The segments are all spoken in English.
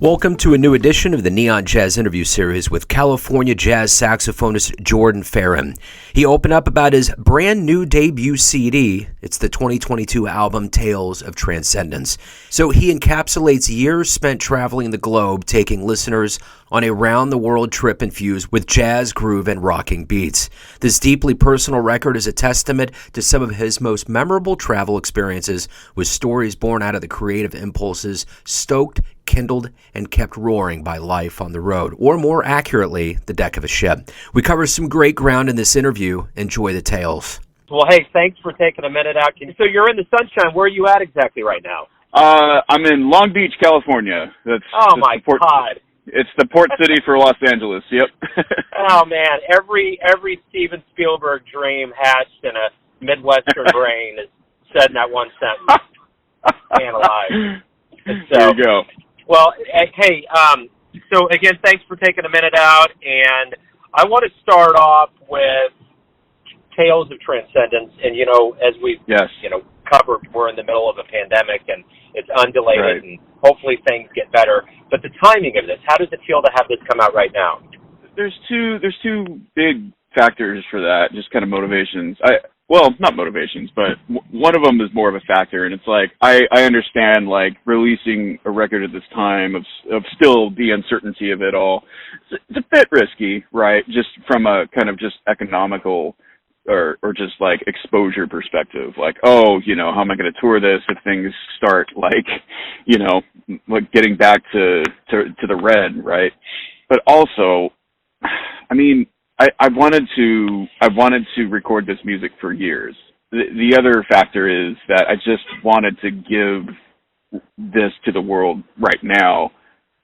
Welcome to a new edition of the Neon Jazz interview series with California jazz saxophonist Jordan Ferrin. He opened up about his brand new debut CD. It's the 2022 album Tales of Transcendence. So he encapsulates years spent traveling the globe, taking listeners on a round-the-world trip infused with jazz, groove, and rocking beats. This deeply personal record is a testament to some of his most memorable travel experiences, with stories born out of the creative impulses stoked, kindled, and kept roaring by life on the road, or more accurately, the deck of a ship. We cover some great ground in this interview. Enjoy the tales. Well, hey, thanks for taking a minute out. So you're in the sunshine. Where are you at exactly right now? I'm in Long Beach, California. My God. It's the port city for Los Angeles. Yep. Oh man, every Steven Spielberg dream hatched in a Midwestern brain is said in that one sentence. Man alive. There you go. Well, hey, so again, thanks for taking a minute out, and I want to start off with Tales of Transcendence, and as we've covered, we're in the middle of a pandemic, and it's undulated, right. And hopefully things get better. But the timing of this, how does it feel to have this come out right now? There's two big factors for that, just kind of motivations. Not motivations, but one of them is more of a factor, and it's like I understand like releasing a record at this time of still the uncertainty of it all. It's a bit risky, right? Just from a kind of just economical or just like exposure perspective. Like, how am I going to tour this if things start like getting back to the red, right? But also, I mean, I wanted to record this music for years. The other factor is that I just wanted to give this to the world right now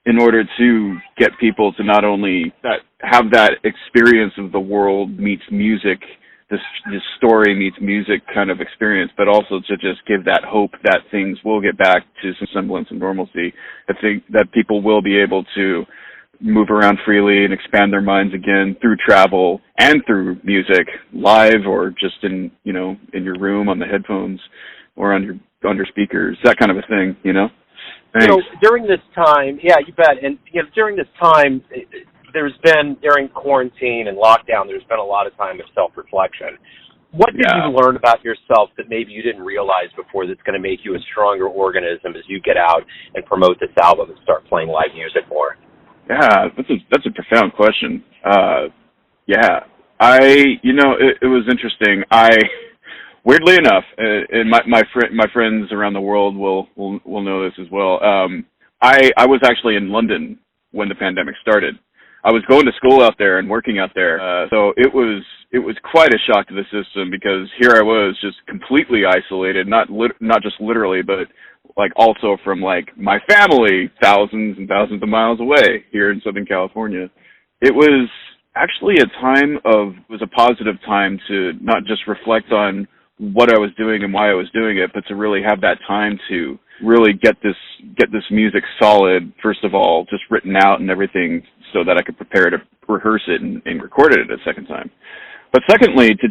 in order to get people to not only have that experience of the world meets music, this story meets music kind of experience, but also to just give that hope that things will get back to some semblance of normalcy, that people will be able to move around freely and expand their minds again through travel and through music, live or just in your room on the headphones or on your speakers, that kind of a thing, Thanks. During this time, yeah, you bet. And during this time, there's been, during quarantine and lockdown, there's been a lot of time of self-reflection. What did you learn about yourself that maybe you didn't realize before that's going to make you a stronger organism as you get out and promote this album and start playing live music more? Yeah, that's a profound question. It was interesting. Weirdly enough, and my friends around the world will know this as well. I was actually in London when the pandemic started. I was going to school out there and working out there, so it was quite a shock to the system because here I was just completely isolated, not just literally, but like also from like my family thousands and thousands of miles away here in Southern California. It was actually a positive time to not just reflect on what I was doing and why I was doing it, but to really have that time to really get this music solid, first of all, just written out and everything so that I could prepare to rehearse it and record it a second time. But secondly, to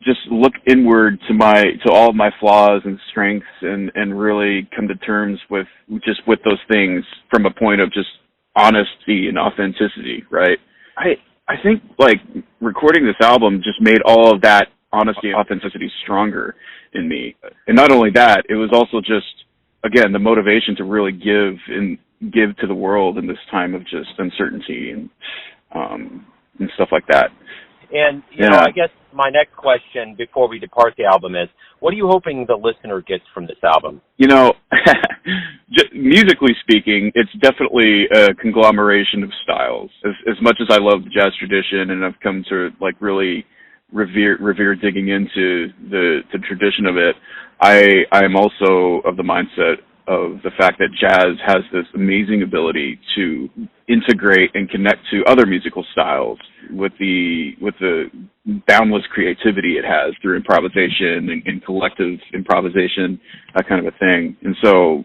just look inward to all of my flaws and strengths and really come to terms with those things from a point of just honesty and authenticity, right? I think like recording this album just made all of that honesty and authenticity stronger in me. And not only that, it was also just, again, the motivation to really give to the world in this time of just uncertainty and stuff like that. And, I guess my next question before we depart the album is, what are you hoping the listener gets from this album? Musically speaking, it's definitely a conglomeration of styles. As much as I love the jazz tradition and I've come to like really revere digging into the tradition of it, I'm also of the mindset of the fact that jazz has this amazing ability to integrate and connect to other musical styles with the boundless creativity it has through improvisation and collective improvisation, that kind of a thing. And so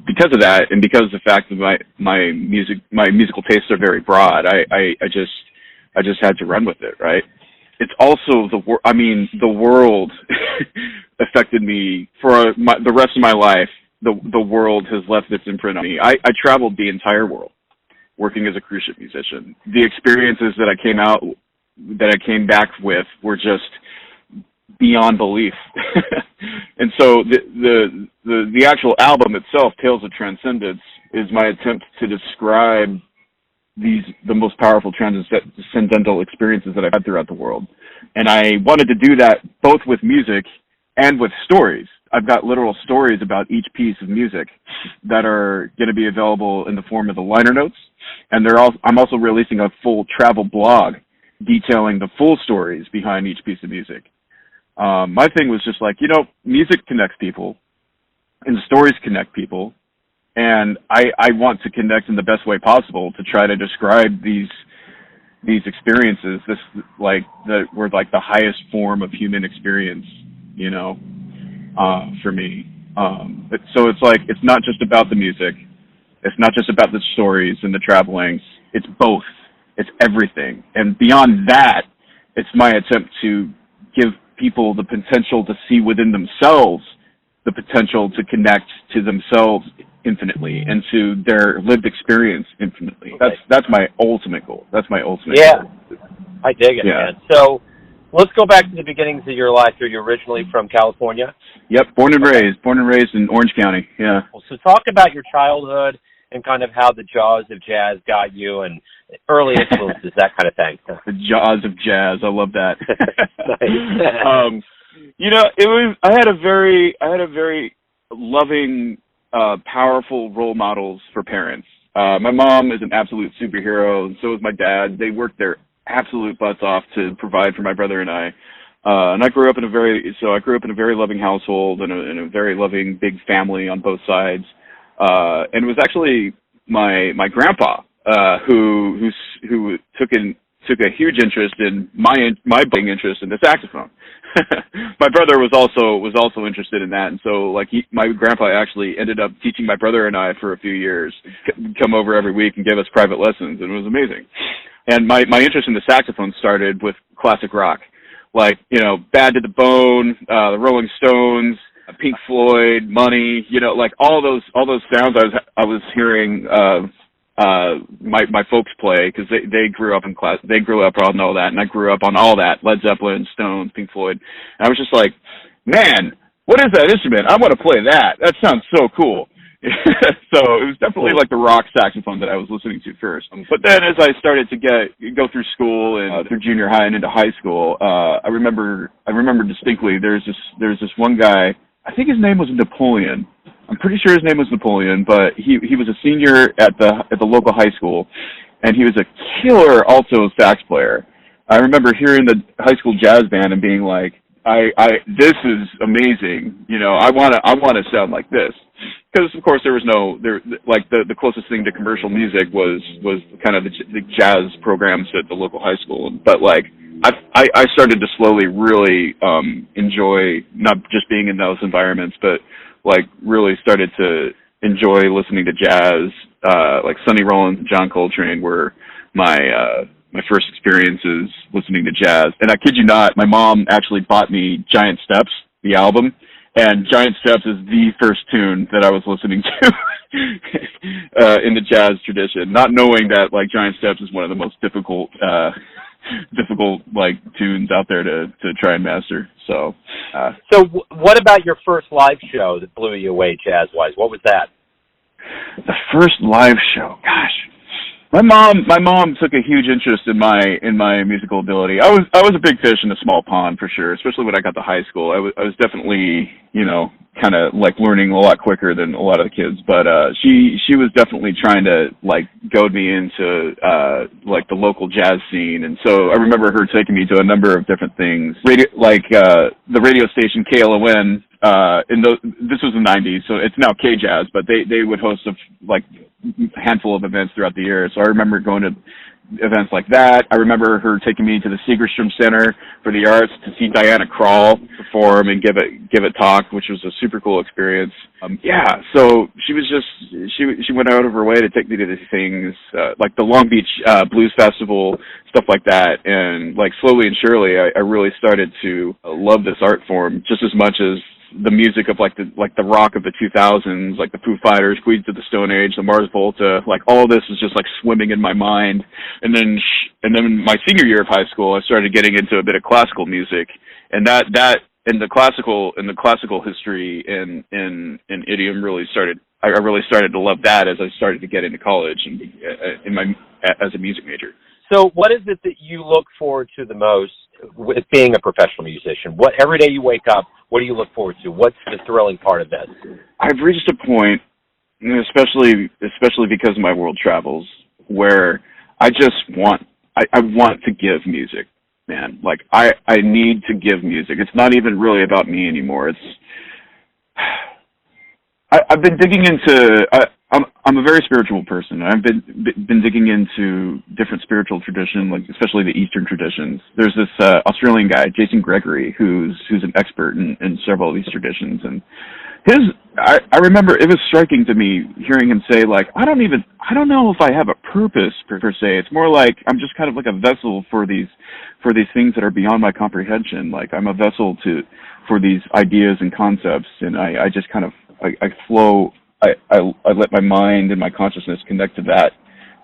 because of that, and because of the fact that my musical tastes are very broad, I just had to run with it, right? It's also the world affected me for the rest of my life the world has left its imprint on me. I traveled the entire world working as a cruise ship musician. The experiences that I came back with were just beyond belief. And so the actual album itself, Tales of Transcendence, is my attempt to describe the most powerful transcendental experiences that I've had throughout the world. And I wanted to do that both with music and with stories. I've got literal stories about each piece of music that are going to be available in the form of the liner notes. And I'm also releasing a full travel blog detailing the full stories behind each piece of music. My thing was just like, music connects people and stories connect people. And I want to connect in the best way possible to try to describe these experiences, that were like the highest form of human experience, for me. So it's like, it's not just about the music. It's not just about the stories and the travelings. It's both. It's everything. And beyond that, it's my attempt to give people the potential to see within themselves the potential to connect to themselves infinitely and to their lived experience infinitely. That's my ultimate goal. That's my ultimate goal. I dig it, man. So let's go back to the beginnings of your life. You're originally from California? Yep, born and raised in Orange County, yeah. Well, so talk about your childhood and kind of how the jaws of jazz got you and early influences, that kind of thing. The jaws of jazz, I love that. Nice. I had a very loving, powerful role models for parents. My mom is an absolute superhero, and so is my dad. They worked their absolute butts off to provide for my brother and I. And I grew up in a very loving household and a very loving big family on both sides. And it was actually my grandpa who took a huge interest in my big interest in the saxophone. My brother was also interested in that, and so my grandpa actually ended up teaching my brother and I for a few years. Come over every week and give us private lessons, and it was amazing. And my interest in the saxophone started with classic rock, Bad to the Bone, the Rolling Stones, Pink Floyd, Money, all those sounds I was hearing my folks play, because they grew up on all that, and I grew up on all that, Led Zeppelin, Stones, Pink Floyd, and I was just like, man, what is that instrument? I want to play that. That sounds so cool. So it was definitely like the rock saxophone that I was listening to first. But then as I started to go through school and through junior high and into high school, I remember distinctly there's this one guy, I think his name was Napoleon. I'm pretty sure his name was Napoleon, but he was a senior at the local high school, and he was a killer alto sax player. I remember hearing the high school jazz band and being like, this is amazing. I want to sound like this. Because of course the closest thing to commercial music was kind of the jazz programs at the local high school. But I started to slowly really enjoy not just being in those environments, but really started to enjoy listening to jazz. Sonny Rollins and John Coltrane were my first experiences listening to jazz. And I kid you not, my mom actually bought me Giant Steps, the album. And Giant Steps is the first tune that I was listening to in the jazz tradition, not knowing that Giant Steps is one of the most difficult tunes out there to try and master. So what about your first live show that blew you away jazz-wise? What was that? The first live show, gosh. My mom took a huge interest in my musical ability. I was a big fish in a small pond for sure, especially when I got to high school. I was definitely, kind of learning a lot quicker than a lot of the kids, but she was definitely trying to goad me into the local jazz scene. And so I remember her taking me to a number of different things. The radio station KLON, this was the 90s, so it's now K-Jazz, but they would host a handful of events throughout the year. So I remember going to events like that. I remember her taking me to the Segerstrom Center for the Arts to see Diana Krall perform and give a talk, which was a super cool experience. So she went out of her way to take me to these things, like the Long Beach Blues Festival, stuff like that. And slowly and surely, I really started to love this art form just as much as the music of like the rock of the 2000s, like the Foo Fighters, Queens of the Stone Age, the Mars Volta, like all of this was just like swimming in my mind. And then my senior year of high school, I started getting into a bit of classical music, and that and the classical history and idiom really started. I really started to love that as I started to get into college and as a music major. So what is it that you look forward to the most with being a professional musician? What every day you wake up, what do you look forward to? What's the thrilling part of this? I've reached a point, especially because of my world travels, where I just want to give music, man. Like I need to give music. It's not even really about me anymore. I've been digging into. I'm a very spiritual person. I've been digging into different spiritual traditions, like especially the Eastern traditions. There's this Australian guy, Jason Gregory, who's an expert in several of these traditions, and I remember it was striking to me hearing him say, like, I don't know if I have a purpose per se. It's more like I'm just kind of like a vessel for these things that are beyond my comprehension. Like I'm a vessel for these ideas and concepts, and I just kind of I flow. I let my mind and my consciousness connect to that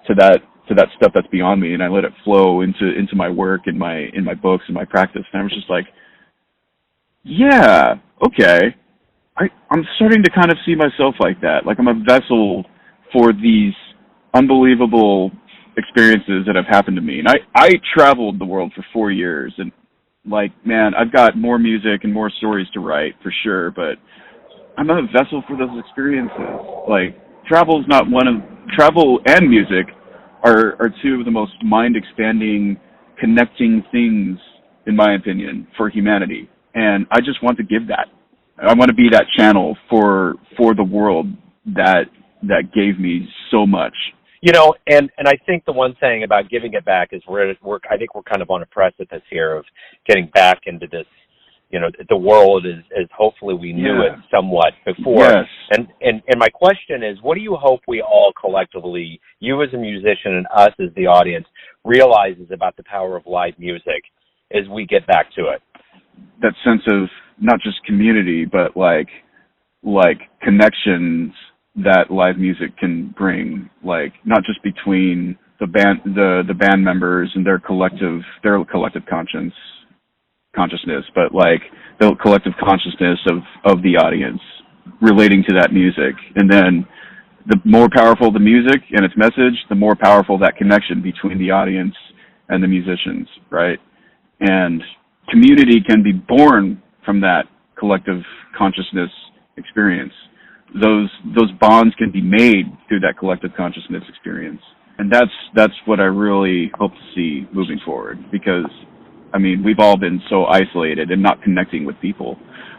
stuff that's beyond me, and I let it flow into my work and in my books and my practice. And I was just like, yeah, okay. I'm starting to kind of see myself like that. Like I'm a vessel for these unbelievable experiences that have happened to me. And I traveled the world for 4 years, and like, man, I've got more music and more stories to write for sure, but I'm a vessel for those experiences. Like travel and music are two of the most mind-expanding, connecting things, in my opinion, for humanity. And I just want to give that. I want to be that channel for the world that gave me so much. You know, and I think the one thing about giving it back is I think we're kind of on a precipice here of getting back into this. You know, the world is hopefully we knew it somewhat before. Yes. And my question is, what do you hope we all collectively, you as a musician and us as the audience, realizes about the power of live music as we get back to it? That sense of not just community, but like connections that live music can bring, like not just between the band members and their collective consciousness, but like the collective consciousness of the audience relating to that music. And then the more powerful the music and its message, the more powerful that connection between the audience and the musicians, right? And community can be born from that collective consciousness experience. Those bonds can be made through that collective consciousness experience. And that's what I really hope to see moving forward, because I mean, we've all been so isolated and not connecting with people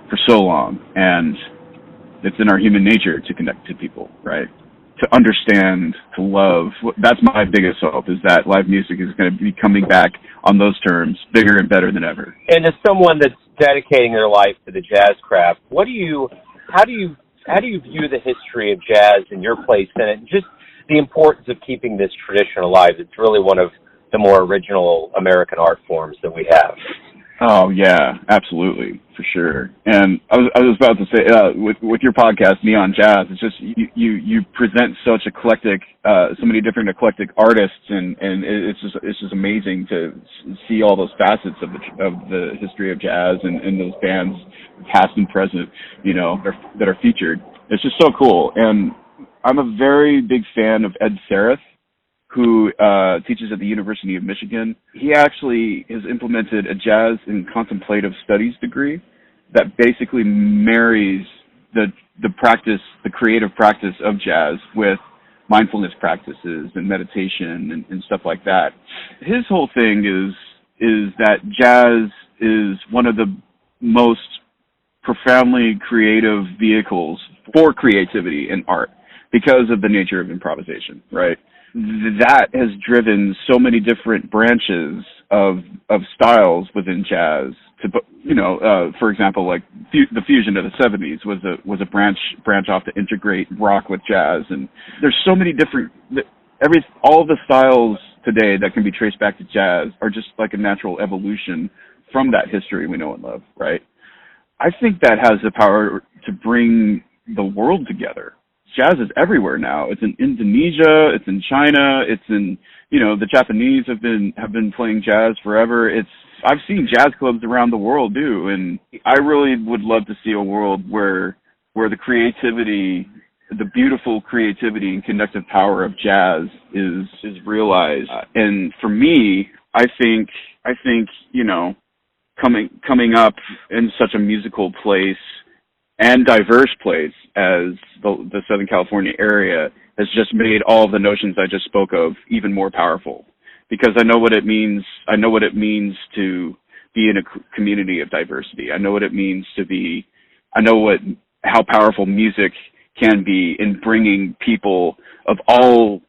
for so long, and it's in our human nature to connect to people, right? To understand, to love. That's my biggest hope, is that live music is going to be coming back on those terms, bigger and better than ever. And as someone that's dedicating their life to the jazz craft, how do you view the history of jazz and your place in it, and just the importance of keeping this tradition alive? It's really one of the more original American art forms that we have. Oh yeah, absolutely, for sure. And I was about to say, with your podcast, Neon Jazz, it's just you present such eclectic, so many different eclectic artists, and it's just amazing to see all those facets of the history of jazz and those bands, past and present, you know, that are featured. It's just so cool. And I'm a very big fan of Ed Sareth, who teaches at the University of Michigan. He actually has implemented a jazz and contemplative studies degree that basically marries the creative practice of jazz with mindfulness practices and meditation and stuff like that. His whole thing is that jazz is one of the most profoundly creative vehicles for creativity in art because of the nature of improvisation, right? That has driven so many different branches of styles within jazz. To, you know, for example, like the fusion of the '70s was a branch off to integrate rock with jazz, and there's so many different all the styles today that can be traced back to jazz are just like a natural evolution from that history we know and love, right? I think that has the power to bring the world together. Jazz is everywhere now. It's in Indonesia, it's in China, it's in, the Japanese have been playing jazz forever. I've seen jazz clubs around the world too, and I really would love to see a world where the creativity, the beautiful creativity and conductive power of jazz is realized. And for me, I think coming up in such a musical place and diverse place as the Southern California area has just made all of the notions I just spoke of even more powerful, because I know what it means. I know what it means to be in a community of diversity. I know what it means how powerful music can be in bringing people of all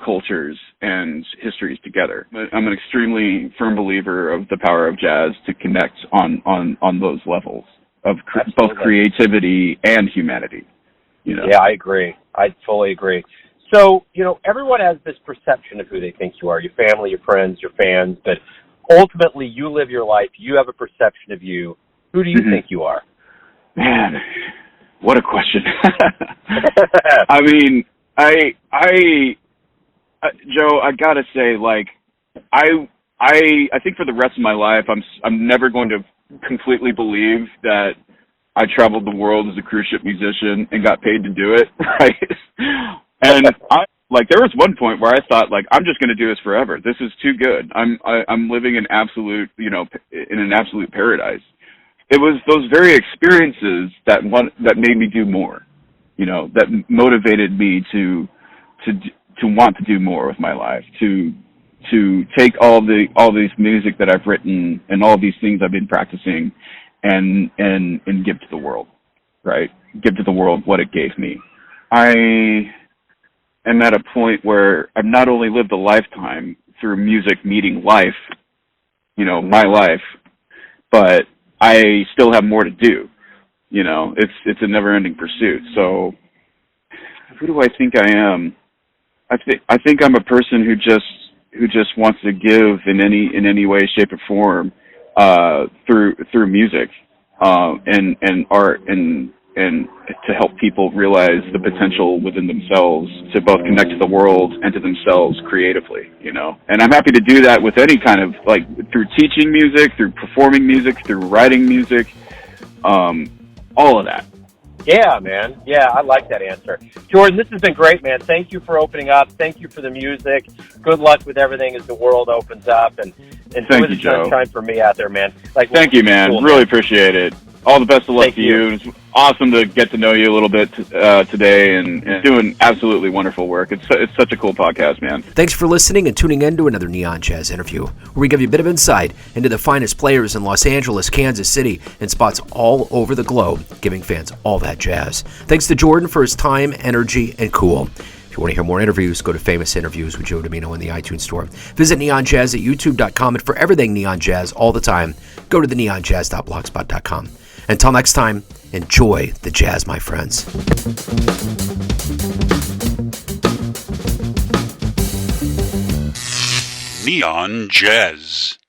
cultures and histories together. I'm an extremely firm believer of the power of jazz to connect on those levels of both creativity and humanity. Yeah, I agree. I fully agree. So, everyone has this perception of who they think you are, your family, your friends, your fans, but ultimately you live your life. You have a perception of you. Who do you think you are? Man, what a question. I mean, Joe, I gotta say, I think for the rest of my life, I'm never going to completely believe that I traveled the world as a cruise ship musician and got paid to do it, right? And there was one point where I thought, I'm just going to do this forever. This is too good. I'm living in absolute, in an absolute paradise. It was those very experiences that made me do more, that motivated me to want to do more with my life, to take all these music that I've written and all these things I've been practicing and give to the world, right? Give to the world what it gave me. I am at a point where I've not only lived a lifetime through music meeting life, my life, but I still have more to do. It's a never-ending pursuit. So who do I think I am? I think I'm a person who just wants to give in any way, shape, or form through music and art and to help people realize the potential within themselves to both connect to the world and to themselves creatively, And I'm happy to do that with any kind of, through teaching music, through performing music, through writing music, all of that. Yeah, man. Yeah, I like that answer. Jordan, this has been great, man. Thank you for opening up. Thank you for the music. Good luck with everything as the world opens up. And thank you, Joe. Sunshine for me out there, man. Thank you, man. Cool, really appreciate it. All the best of luck to you. It's awesome to get to know you a little bit today and doing absolutely wonderful work. It's such a cool podcast, man. Thanks for listening and tuning in to another Neon Jazz interview, where we give you a bit of insight into the finest players in Los Angeles, Kansas City, and spots all over the globe, giving fans all that jazz. Thanks to Jordan for his time, energy, and cool. If you want to hear more interviews, go to Famous Interviews with Joe Domino in the iTunes Store. Visit neonjazz at youtube.com, and for everything Neon Jazz all the time, go to the neonjazz.blogspot.com. Until next time, enjoy the jazz, my friends. Neon Jazz.